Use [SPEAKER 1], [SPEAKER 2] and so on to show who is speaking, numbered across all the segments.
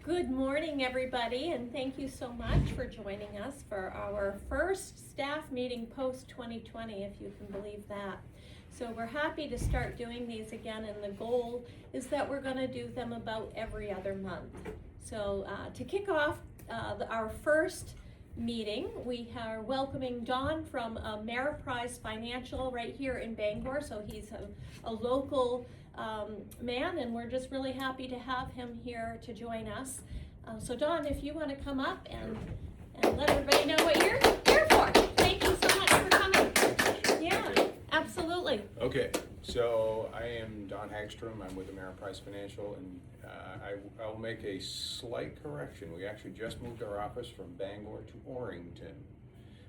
[SPEAKER 1] Good morning, everybody, and thank you so much for joining us for our first staff meeting post-2020, if you can believe that. So we're happy to start doing these again, and the goal is that we're going to do them about every other month. So to kick off our first meeting, we are welcoming Don from Ameriprise Financial right here in Bangor. So he's a local man, and we're just really happy to have him here to join us. So Don, if you want to come up and let everybody know what you're here for. Thank you so much for coming. Yeah, absolutely.
[SPEAKER 2] Okay, so I am Don Hagstrom. I'm with Ameriprise Financial, and I'll make a slight correction. We actually just moved our office from Bangor to Orrington.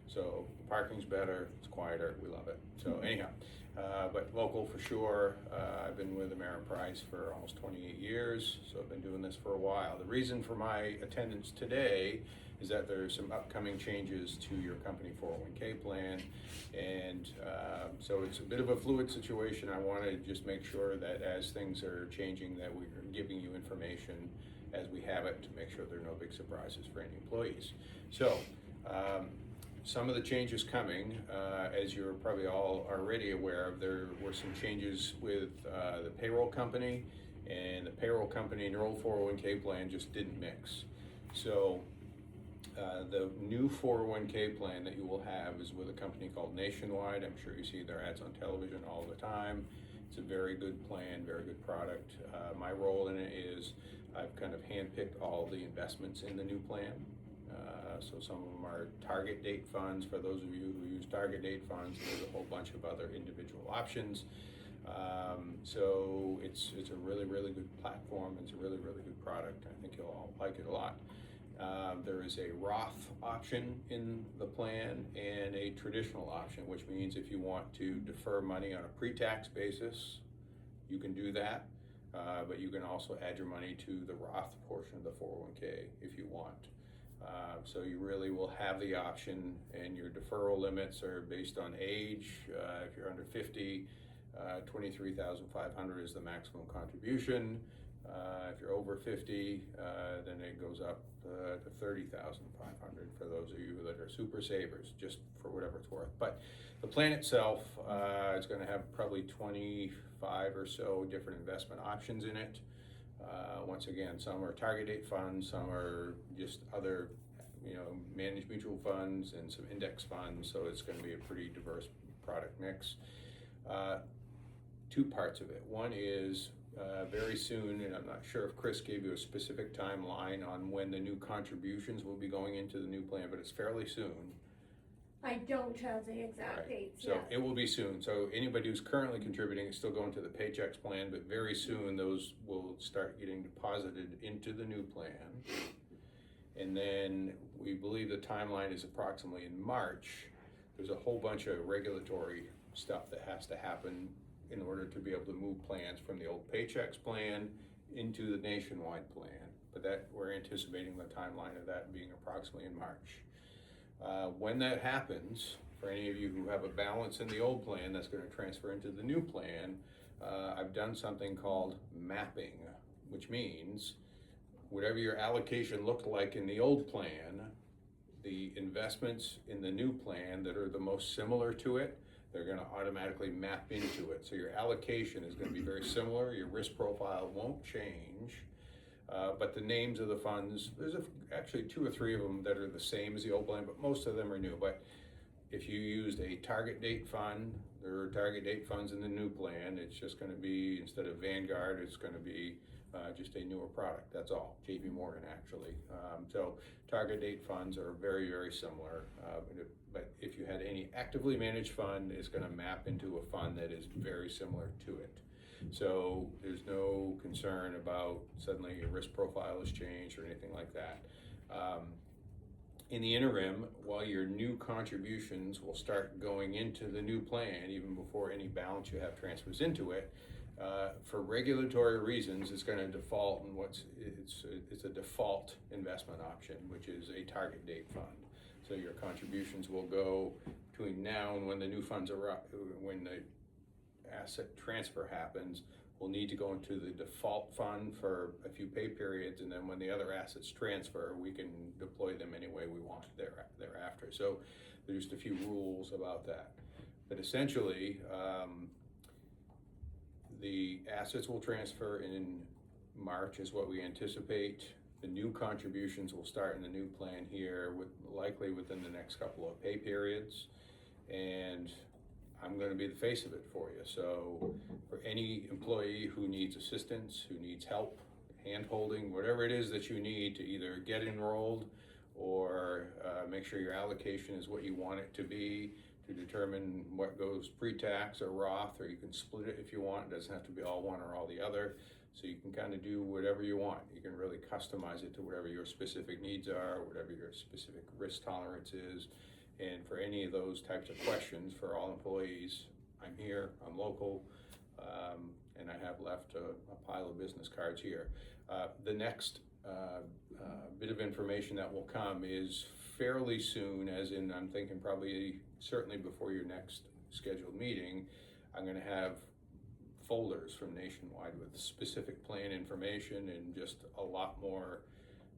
[SPEAKER 2] So parking's better, it's quieter, we love it. So anyhow, but local for sure. I've been with Ameriprise for almost 28 years, so I've been doing this for a while. The reason for my attendance today is that there's some upcoming changes to your company 401k plan, and so it's a bit of a fluid situation. I want to just make sure that as things are changing, that we're giving you information as we have it to make sure there are no big surprises for any employees. So some of the changes coming, as you're probably all already aware of, there were some changes with the payroll company, and the payroll company and your old 401k plan just didn't mix. So the new 401k plan that you will have is with a company called Nationwide. I'm sure you see their ads on television all the time. It's a very good plan, very good product. My role in it is I've kind of handpicked all the investments in the new plan. So some of them are target date funds. For those of you who use target date funds, there's a whole bunch of other individual options. So it's a really, really good platform. It's a really, really good product. I think you'll all like it a lot. There is a Roth option in the plan and a traditional option, which means if you want to defer money on a pre-tax basis, you can do that. But you can also add your money to the Roth portion of the 401k if you want. So you really will have the option, and your deferral limits are based on age. If you're under 50, $23,500 is the maximum contribution. If you're over 50, then it goes up to $30,500 for those of you that are super savers, just for whatever it's worth. But the plan itself is going to have probably 25 or so different investment options in it. Once again, some are target date funds, some are just other, managed mutual funds and some index funds. So it's going to be a pretty diverse product mix. Two parts of it. One is very soon, and I'm not sure if Chris gave you a specific timeline on when the new contributions will be going into the new plan, but it's fairly soon.
[SPEAKER 1] I don't have the exact dates
[SPEAKER 2] So
[SPEAKER 1] yet.
[SPEAKER 2] it will be soon. So anybody who's currently contributing is still going to the Paychecks plan, but very soon those will start getting deposited into the new plan. And then we believe the timeline is approximately in March. There's a whole bunch of regulatory stuff that has to happen in order to be able to move plans from the old Paychecks plan into the Nationwide plan. But that we're anticipating the timeline of that being approximately in March. When that happens, for any of you who have a balance in the old plan that's going to transfer into the new plan, I've done something called mapping, which means whatever your allocation looked like in the old plan, the investments in the new plan that are the most similar to it, they're going to automatically map into it. So your allocation is going to be very similar. Your risk profile won't change. But the names of the funds, there's actually 2 or 3 of them that are the same as the old plan, but most of them are new. But if you used a target date fund, there are target date funds in the new plan. It's just going to be, instead of Vanguard, it's going to be just a newer product. That's all. JP Morgan, actually. So target date funds are very, very similar. But if you had any actively managed fund, it's going to map into a fund that is very similar to it. So there's no concern about suddenly your risk profile has changed or anything like that. In the interim, while your new contributions will start going into the new plan, even before any balance you have transfers into it, for regulatory reasons, it's going to default in it's a default investment option, which is a target date fund. So your contributions will go between now and when the new funds are when the asset transfer happens, will need to go into the default fund for a few pay periods, and then when the other assets transfer, we can deploy them any way we want thereafter. So there's just a few rules about that. But essentially, the assets will transfer in March is what we anticipate. The new contributions will start in the new plan here, likely within the next couple of pay periods. And I'm going to be the face of it for you. So for any employee who needs assistance, who needs help, hand-holding, whatever it is that you need to either get enrolled or make sure your allocation is what you want it to be, to determine what goes pre-tax or Roth, or you can split it if you want. It doesn't have to be all one or all the other. So you can kind of do whatever you want. You can really customize it to whatever your specific needs are, whatever your specific risk tolerance is. And for any of those types of questions for all employees, I'm here, I'm local, and I have left a pile of business cards here. The next bit of information that will come is fairly soon, as in I'm thinking probably certainly before your next scheduled meeting. I'm going to have folders from Nationwide with specific plan information and just a lot more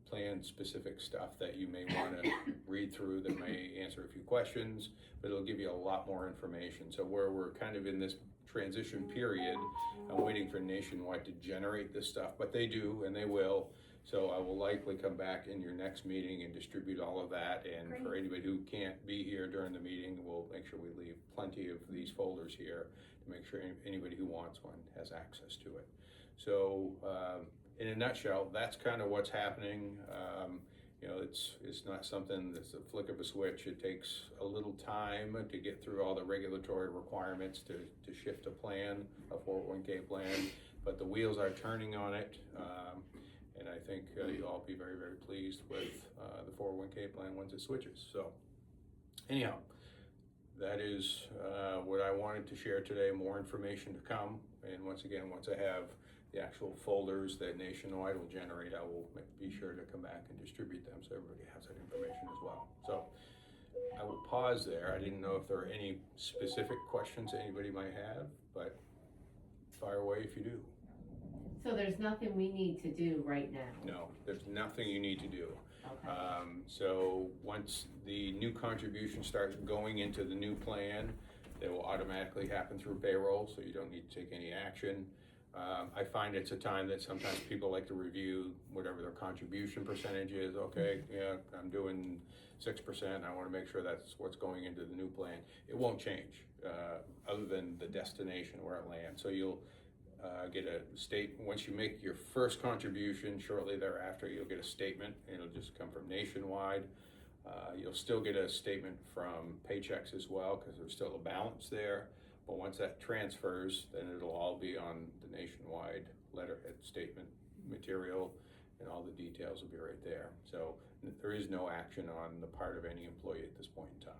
[SPEAKER 2] plan specific stuff that you may want to read through that may answer a few questions, but it'll give you a lot more information. So where we're kind of in this transition period, I'm waiting for Nationwide to generate this stuff, but they do and they will. So I will likely come back in your next meeting and distribute all of that. And
[SPEAKER 1] Great.
[SPEAKER 2] For anybody who can't be here during the meeting, we'll make sure we leave plenty of these folders here to make sure anybody who wants one has access to it. So in a nutshell, that's kind of what's happening. You know, it's not something that's a flick of a switch. It takes a little time to get through all the regulatory requirements to shift a plan, a 401k plan, but the wheels are turning on it. And I think you'll all be very, very pleased with the 401k plan once it switches. So anyhow, that is what I wanted to share today. More information to come. And once again, once I have the actual folders that Nationwide will generate, I will be sure to come back and distribute them so everybody has that information as well. So I will pause there. I didn't know if there are any specific questions that anybody might have, but fire away if you do.
[SPEAKER 3] So there's nothing we need to do right now?
[SPEAKER 2] No, there's nothing you need to do.
[SPEAKER 3] Okay.
[SPEAKER 2] So once the new contributions start going into the new plan, they will automatically happen through payroll, so you don't need to take any action. I find it's a time that sometimes people like to review whatever their contribution percentage is. Okay, yeah, I'm doing 6%. I want to make sure that's what's going into the new plan. It won't change other than the destination where it lands. So you'll get a once you make your first contribution, shortly thereafter, you'll get a statement. It'll just come from Nationwide. You'll still get a statement from Paychecks as well, because there's still a balance there. But once that transfers, then it'll all be on the Nationwide letterhead statement material, and all the details will be right there. So there is no action on the part of any employee at this point in time.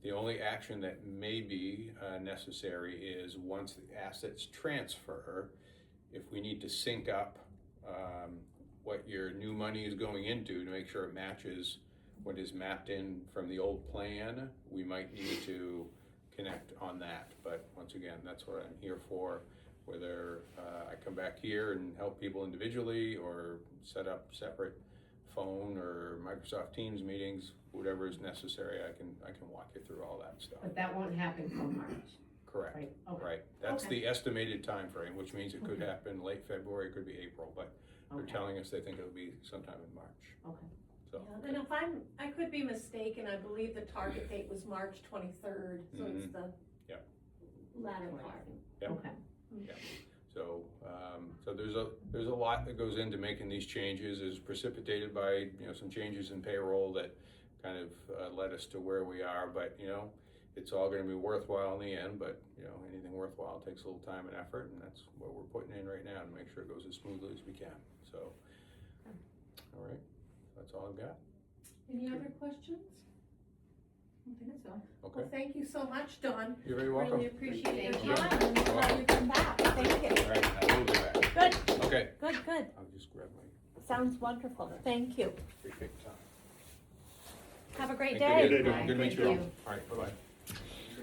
[SPEAKER 2] The only action that may be necessary is once the assets transfer, if we need to sync up what your new money is going into to make sure it matches what is mapped in from the old plan, we might need to connect on that. But once again, that's what I'm here for, whether I come back here and help people individually or set up separate phone or Microsoft Teams meetings, whatever is necessary, I can walk you through all that stuff.
[SPEAKER 3] But that won't happen till March?
[SPEAKER 2] Correct.
[SPEAKER 3] Right. Okay.
[SPEAKER 2] Right. That's
[SPEAKER 3] Okay.
[SPEAKER 2] the estimated time frame, which means it could
[SPEAKER 3] Okay.
[SPEAKER 2] happen late February, it could be April, but they're
[SPEAKER 3] Okay.
[SPEAKER 2] telling us they think it'll be sometime in March.
[SPEAKER 3] Okay.
[SPEAKER 2] So.
[SPEAKER 1] Yeah, and if I could be mistaken, I believe the target date was March 23rd, so it's the
[SPEAKER 2] Yep.
[SPEAKER 1] latter part.
[SPEAKER 2] Yep.
[SPEAKER 3] Okay.
[SPEAKER 2] So, so there's a lot that goes into making these changes, is precipitated by, some changes in payroll that kind of led us to where we are, but, it's all gonna be worthwhile in the end, but, anything worthwhile takes a little time and effort, and that's what we're putting in right now to make sure it goes as smoothly as we can, so. All right, that's all I've got.
[SPEAKER 1] Any other questions?
[SPEAKER 3] I think so.
[SPEAKER 2] Okay,
[SPEAKER 1] Well, thank you so much, Dawn.
[SPEAKER 2] you're very welcome.
[SPEAKER 1] Really appreciate your
[SPEAKER 3] Thank you.
[SPEAKER 1] time, and glad you come back. Thank you.
[SPEAKER 2] All right, I will do that.
[SPEAKER 1] Good,
[SPEAKER 2] Okay,
[SPEAKER 1] good.
[SPEAKER 2] I'll just grab my,
[SPEAKER 1] Sounds wonderful. Thank you.
[SPEAKER 2] appreciate the time.
[SPEAKER 1] Have a great
[SPEAKER 2] Thank
[SPEAKER 1] day.
[SPEAKER 2] you.
[SPEAKER 3] Bye.
[SPEAKER 2] Good to meet
[SPEAKER 3] Thank
[SPEAKER 2] you all.
[SPEAKER 3] you.
[SPEAKER 2] All right, bye-bye.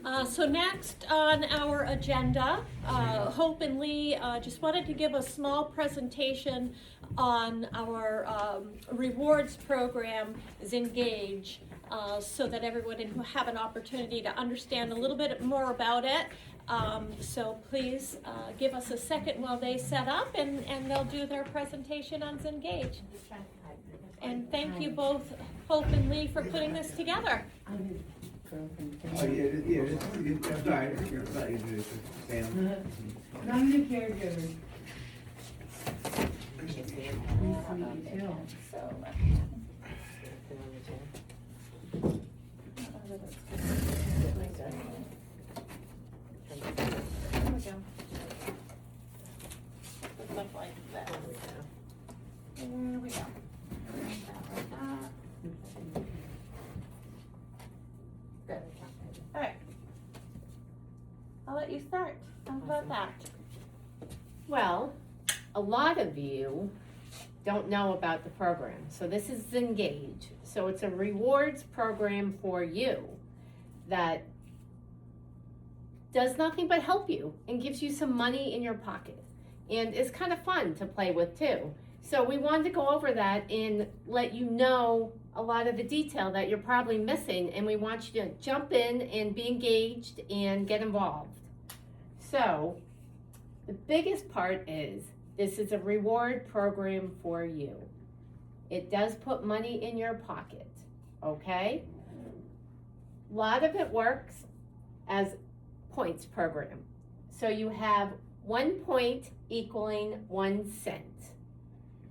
[SPEAKER 1] So next on our agenda, Hope and Lee just wanted to give a small presentation on our rewards program, Engage, so that everyone will have an opportunity to understand a little bit more about it. So please give us a second while they set up, and they'll do their presentation on Engage. And thank you both, Hope and Lee, for putting this together.
[SPEAKER 4] Oh, yeah, I'm sorry, you're sorry, Sam.
[SPEAKER 3] I'm the caregiver.
[SPEAKER 1] Look like that. There we go. Good. All right. I'll let you start. How about that?
[SPEAKER 3] Well, a lot of you don't know about the program. So this is Engage. So it's a rewards program for you that does nothing but help you and gives you some money in your pocket. And it's kind of fun to play with too. So we wanted to go over that and let you know a lot of the detail that you're probably missing, and we want you to jump in and be engaged and get involved. So the biggest part is this is a reward program for you. It does put money in your pocket, okay? A lot of it works as points program. So you have 1 point equaling 1 cent,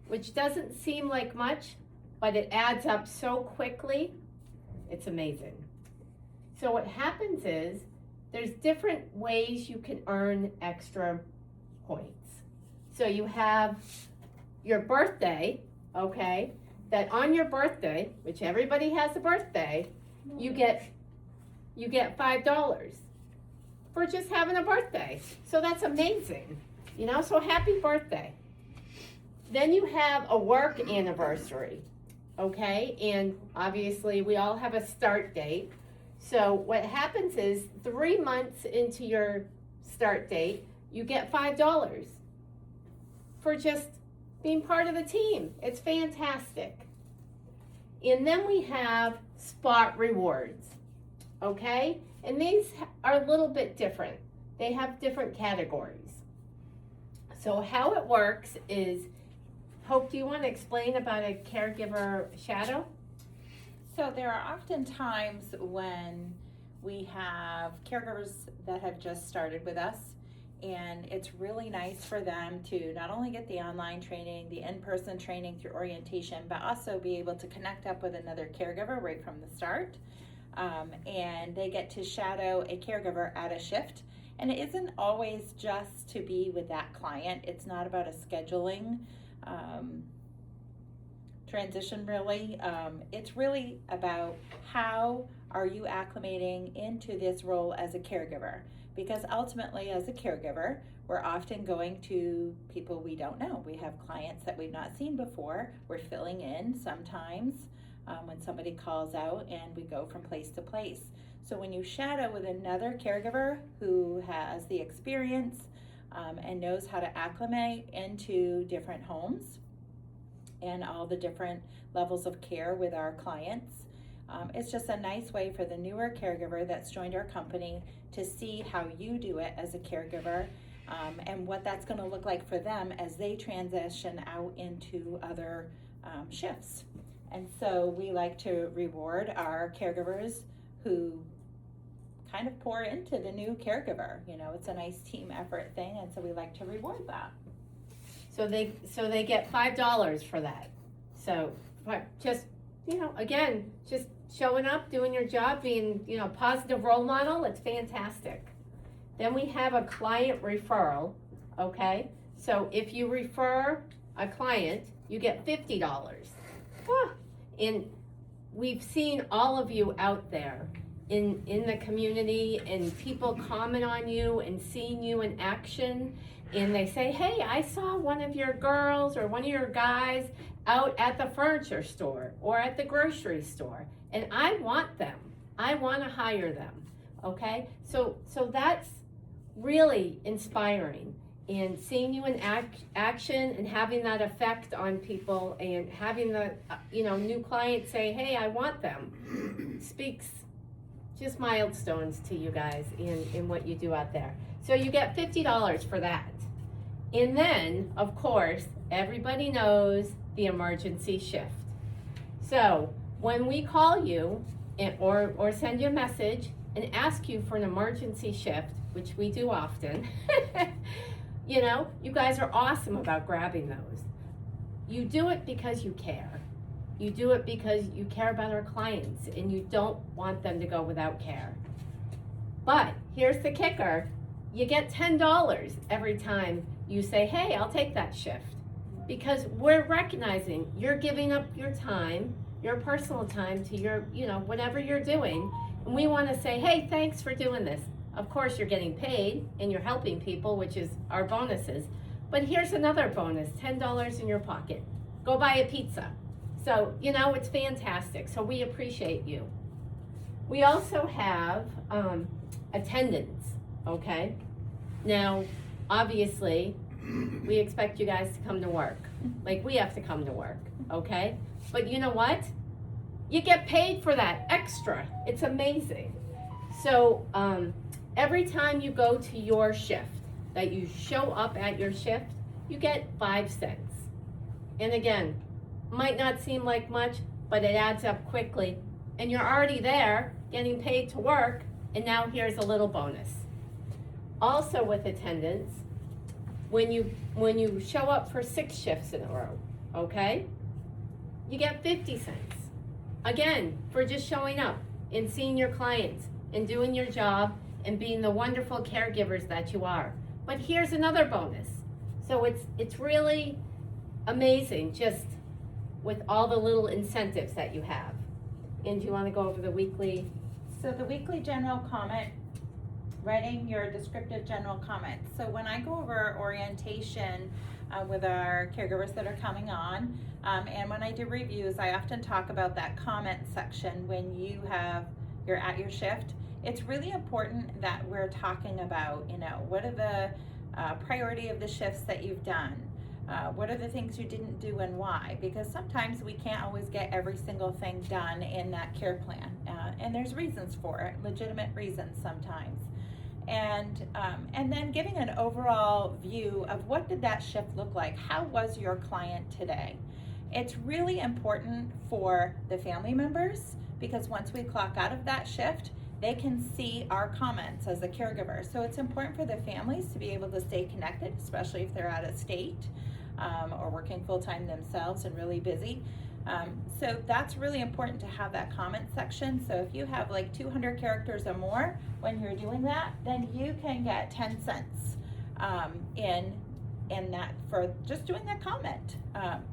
[SPEAKER 3] which doesn't seem like much, but it adds up so quickly, it's amazing. So what happens is, there's different ways you can earn extra points. So you have your birthday, okay, that on your birthday, which everybody has a birthday, you get $5 for just having a birthday. So that's amazing, you know, so happy birthday. Then you have a work anniversary, okay? And obviously we all have a start date. So what happens is 3 months into your start date, you get $5 for just being part of the team. It's fantastic. And then we have spot rewards, okay? And these are a little bit different. They have different categories. So how it works is, Hope, do you want to explain about a caregiver shadow?
[SPEAKER 5] So there are often times when we have caregivers that have just started with us, and it's really nice for them to not only get the online training, the in-person training through orientation, but also be able to connect up with another caregiver right from the start. And they get to shadow a caregiver at a shift. And it isn't always just to be with that client. It's not about a scheduling transition really. It's really about how are you acclimating into this role as a caregiver, because ultimately as a caregiver we're often going to people we don't know. We have clients that we've not seen before. We're filling in sometimes when somebody calls out, and we go from place to place. So when you shadow with another caregiver who has the experience and knows how to acclimate into different homes and all the different levels of care with our clients, it's just a nice way for the newer caregiver that's joined our company to see how you do it as a caregiver, and what that's going to look like for them as they transition out into other shifts. And so we like to reward our caregivers who kind of pour into the new caregiver. You know, it's a nice team effort thing, and so we like to reward that.
[SPEAKER 3] So they get $5 for that. So just, you know, again, just showing up, doing your job, being, you know, a positive role model, it's fantastic. Then we have a client referral, okay? So if you refer a client, you get $50. And we've seen all of you out there in the community, and people comment on you and seeing you in action, and they say, hey, I saw one of your girls or one of your guys out at the furniture store or at the grocery store, and I want them. I want to hire them. okay? So that's really inspiring, and seeing you in action and having that effect on people and having the, new clients say, hey, I want them, speaks just milestones to you guys in what you do out there. So you get $50 for that. And then, of course, everybody knows the emergency shift. So when we call you or send you a message and ask you for an emergency shift, which we do often, you guys are awesome about grabbing those. You do it because you care. You do it because you care about our clients and you don't want them to go without care. But here's the kicker. You get $10 every time you say, hey, I'll take that shift. Because we're recognizing you're giving up your time, your personal time to your, whatever you're doing. And we want to say, hey, thanks for doing this. Of course, you're getting paid and you're helping people, which is our bonuses. But here's another bonus, $10 in your pocket. Go buy a pizza. So, it's fantastic. So we appreciate you. We also have attendance, okay? Now, obviously, we expect you guys to come to work. Like, we have to come to work, okay? But you know what? You get paid for that extra. It's amazing. So, every time you go to your shift, that you show up at your shift, you get 5 cents. And again, might not seem like much, but it adds up quickly. And you're already there getting paid to work, and now here's a little bonus. Also with attendance, when you show up for 6 shifts in a row, okay, you get 50 cents. Again, for just showing up and seeing your clients and doing your job and being the wonderful caregivers that you are. But here's another bonus. So it's really amazing just with all the little incentives that you have. And do you want to go over the weekly?
[SPEAKER 5] So the weekly general comment, writing your descriptive general comments. So when I go over orientation with our caregivers that are coming on, and when I do reviews, I often talk about that comment section when you're at your shift. It's really important that we're talking about, what are the priority of the shifts that you've done? What are the things you didn't do and why? Because sometimes we can't always get every single thing done in that care plan. And there's reasons for it, legitimate reasons sometimes. And then giving an overall view of what did that shift look like? How was your client today? It's really important for the family members because once we clock out of that shift, they can see our comments as a caregiver. So it's important for the families to be able to stay connected, especially if they're out of state or working full-time themselves and really busy. So that's really important to have that comment section. So if you have like 200 characters or more when you're doing that, then you can get 10 cents in that for just doing that comment.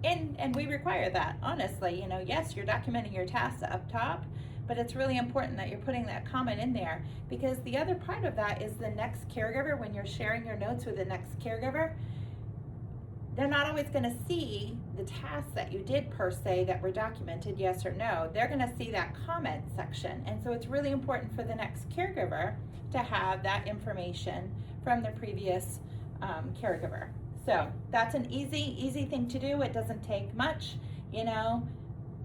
[SPEAKER 5] And we require that, honestly. Yes, you're documenting your tasks up top, but it's really important that you're putting that comment in there because the other part of that is the next caregiver, when you're sharing your notes with the next caregiver, they're not always going to see the tasks that you did per se that were documented, yes or no. They're going to see that comment section. And so it's really important for the next caregiver to have that information from the previous caregiver. So that's an easy thing to do. It doesn't take much,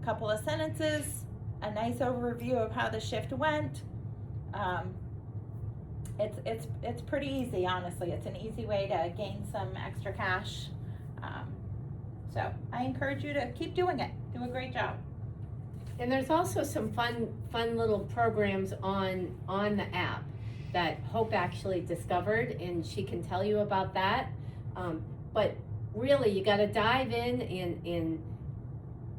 [SPEAKER 5] couple of sentences, a nice overview of how the shift went. It's pretty easy, honestly. It's an easy way to gain some extra cash. So I encourage you to keep doing it. Do a great job.
[SPEAKER 3] And there's also some fun little programs on the app that Hope actually discovered, and she can tell you about that. But really, you got to dive in and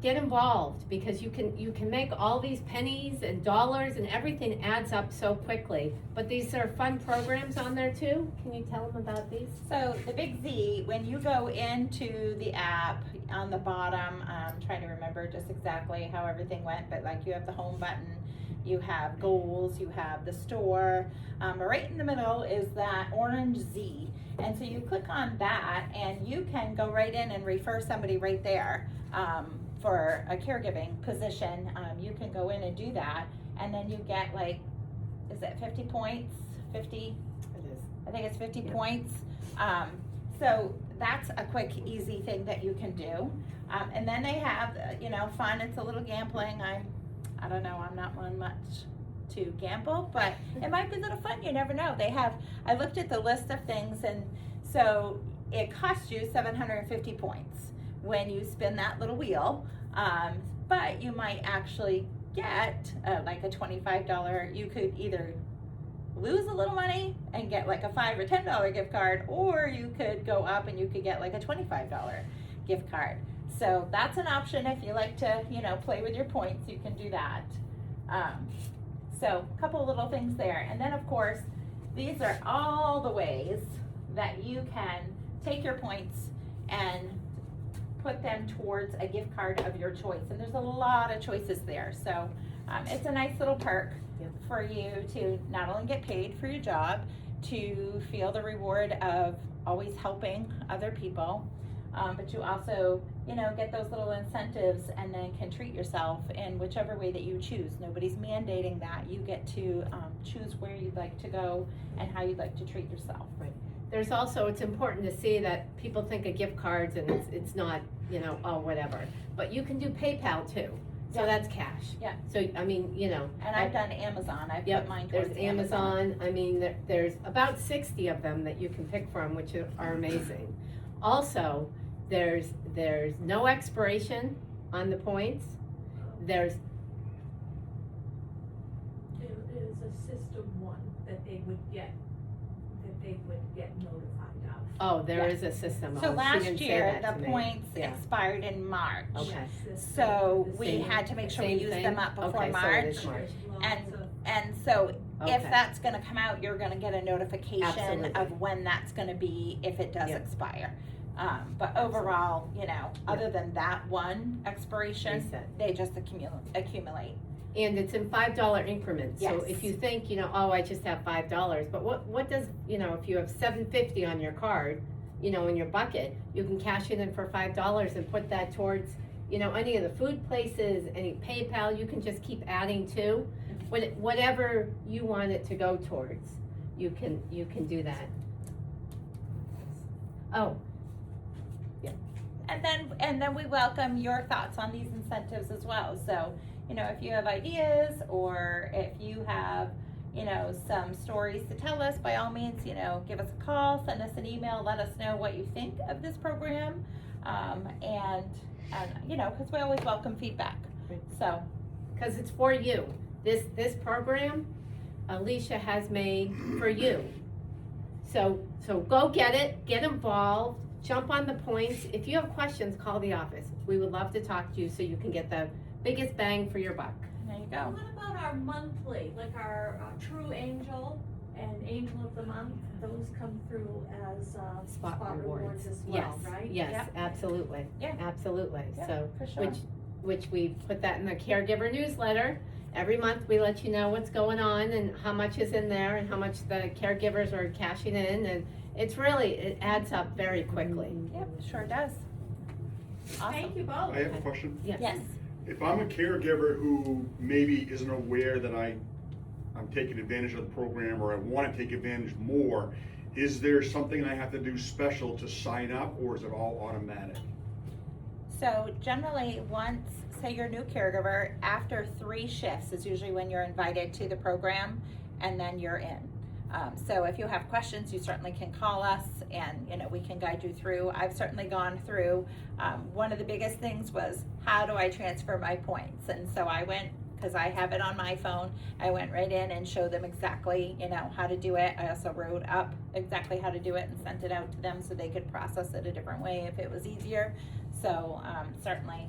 [SPEAKER 3] get involved because you can make all these pennies and dollars and everything adds up so quickly. But these are fun programs on there too. Can you tell them about these?
[SPEAKER 5] So the big Z, when you go into the app on the bottom, I'm trying to remember just exactly how everything went, but like you have the home button, you have goals, you have the store, but right in the middle is that orange Z. And so you click on that and you can go right in and refer somebody right there. For a caregiving position, you can go in and do that, and then you get like is it 50 points? 50,
[SPEAKER 3] It is.
[SPEAKER 5] I think it's 50
[SPEAKER 3] Yeah.
[SPEAKER 5] points. So that's a quick, easy thing that you can do. And then they have, fun. It's a little gambling. I don't know. I'm not one much to gamble, but it might be a little fun. You never know. I looked at the list of things, and so it costs you 750 points when you spin that little wheel. But you might actually get like a $25. You could either lose a little money and get like a $5 or $10 gift card, or you could go up and you could get like a $25 gift card. So that's an option if you like to, play with your points, you can do that. So a couple little things there. And then of course, these are all the ways that you can take your points and put them towards a gift card of your choice. And there's a lot of choices there. So it's a nice little perk for you to not only get paid for your job, to feel the reward of always helping other people, but you also, get those little incentives and then can treat yourself in whichever way that you choose. Nobody's mandating that. You get to choose where you'd like to go and how you'd like to treat yourself.
[SPEAKER 3] Right. There's also, it's important to see that people think of gift cards and it's not, whatever. But you can do PayPal too. So that's cash.
[SPEAKER 5] Yeah.
[SPEAKER 3] So, I mean,
[SPEAKER 5] And I've done Amazon. I've
[SPEAKER 3] Yep,
[SPEAKER 5] put mine towards
[SPEAKER 3] there's Amazon. I mean, there's about 60 of them that you can pick from, which are amazing. Also, there's no expiration on the points. There's,
[SPEAKER 6] There is a system one that they would get notified of.
[SPEAKER 3] oh, there
[SPEAKER 5] Yeah.
[SPEAKER 3] is a system.
[SPEAKER 5] So
[SPEAKER 3] Oh, she
[SPEAKER 5] last
[SPEAKER 3] didn't say
[SPEAKER 5] year,
[SPEAKER 3] that to
[SPEAKER 5] the
[SPEAKER 3] me.
[SPEAKER 5] points
[SPEAKER 3] Yeah.
[SPEAKER 5] expired in March.
[SPEAKER 3] Okay.
[SPEAKER 5] So we
[SPEAKER 3] Same-
[SPEAKER 5] had to make sure we
[SPEAKER 3] same
[SPEAKER 5] used
[SPEAKER 3] thing?
[SPEAKER 5] them up before
[SPEAKER 3] Okay, so it is
[SPEAKER 5] March.
[SPEAKER 3] March.
[SPEAKER 5] And so if
[SPEAKER 3] Okay.
[SPEAKER 5] that's gonna come out, you're gonna get a notification
[SPEAKER 3] Absolutely.
[SPEAKER 5] of when that's gonna be, if it does
[SPEAKER 3] Yep.
[SPEAKER 5] expire. But overall, other than that one expiration,
[SPEAKER 3] Reset.
[SPEAKER 5] they just accumulate.
[SPEAKER 3] And it's in $5 increments, so
[SPEAKER 5] Yes.
[SPEAKER 3] if you think, oh, I just have $5, but what does, if you have $7.50 on your card, in your bucket, you can cash it in for $5 and put that towards, any of the food places, any PayPal, you can just keep adding to, whatever you want it to go towards, you can do that. Oh,
[SPEAKER 5] And then we welcome your thoughts on these incentives as well. So, if you have ideas or if you have, some stories to tell us, by all means, give us a call, send us an email, let us know what you think of this program. And because we always welcome feedback.
[SPEAKER 3] Right.
[SPEAKER 5] So,
[SPEAKER 3] because it's for you. This program, Alicia has made for you. So go get it, get involved, jump on the points. If you have questions, call the office. We would love to talk to you so you can get the biggest bang for your buck.
[SPEAKER 5] there you go.
[SPEAKER 6] What about our monthly, like our True Angel and Angel of the Month? Those come through as
[SPEAKER 3] Spot rewards
[SPEAKER 6] as well,
[SPEAKER 3] Yes,
[SPEAKER 6] right?
[SPEAKER 3] yes,
[SPEAKER 5] Yep.
[SPEAKER 3] absolutely.
[SPEAKER 5] Yeah.
[SPEAKER 3] Absolutely.
[SPEAKER 5] Yeah,
[SPEAKER 3] So,
[SPEAKER 5] for sure.
[SPEAKER 3] which we put that in the caregiver newsletter. Every month we let you know what's going on and how much is in there and how much the caregivers are cashing in, and it adds up very quickly.
[SPEAKER 5] Yep, sure does. Awesome.
[SPEAKER 6] Thank you both.
[SPEAKER 7] I have a question.
[SPEAKER 5] Yes.
[SPEAKER 7] If I'm a caregiver who maybe isn't aware that I'm taking advantage of the program, or I want to take advantage more, is there something I have to do special to sign up, or is it all automatic?
[SPEAKER 5] So generally, once, say you're a new caregiver, after 3 shifts is usually when you're invited to the program, and then you're in. So if you have questions, you certainly can call us, and we can guide you through. I've certainly gone through. One of the biggest things was, how do I transfer my points? And so I went, because I have it on my phone, I went right in and showed them exactly, how to do it. I also wrote up exactly how to do it and sent it out to them so they could process it a different way if it was easier. So certainly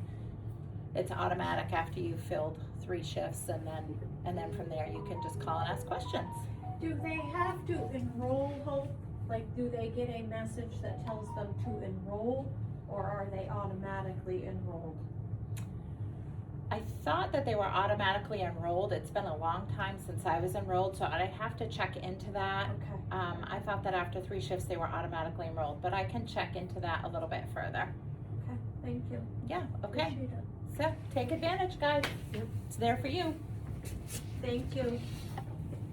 [SPEAKER 5] it's automatic after you've filled 3 shifts, and then from there you can just call and ask questions.
[SPEAKER 6] Do they have to enroll, Hope? Like, do they get a message that tells them to enroll, or are they automatically enrolled?
[SPEAKER 5] I thought that they were automatically enrolled. It's been a long time since I was enrolled, so I have to check into that.
[SPEAKER 6] Okay.
[SPEAKER 5] I thought that after 3 shifts they were automatically enrolled, but I can check into that a little bit further.
[SPEAKER 6] Okay, thank you.
[SPEAKER 5] Yeah, okay.
[SPEAKER 6] Appreciate it.
[SPEAKER 5] So take advantage, guys.
[SPEAKER 3] Yep.
[SPEAKER 5] It's there for you.
[SPEAKER 6] Thank you.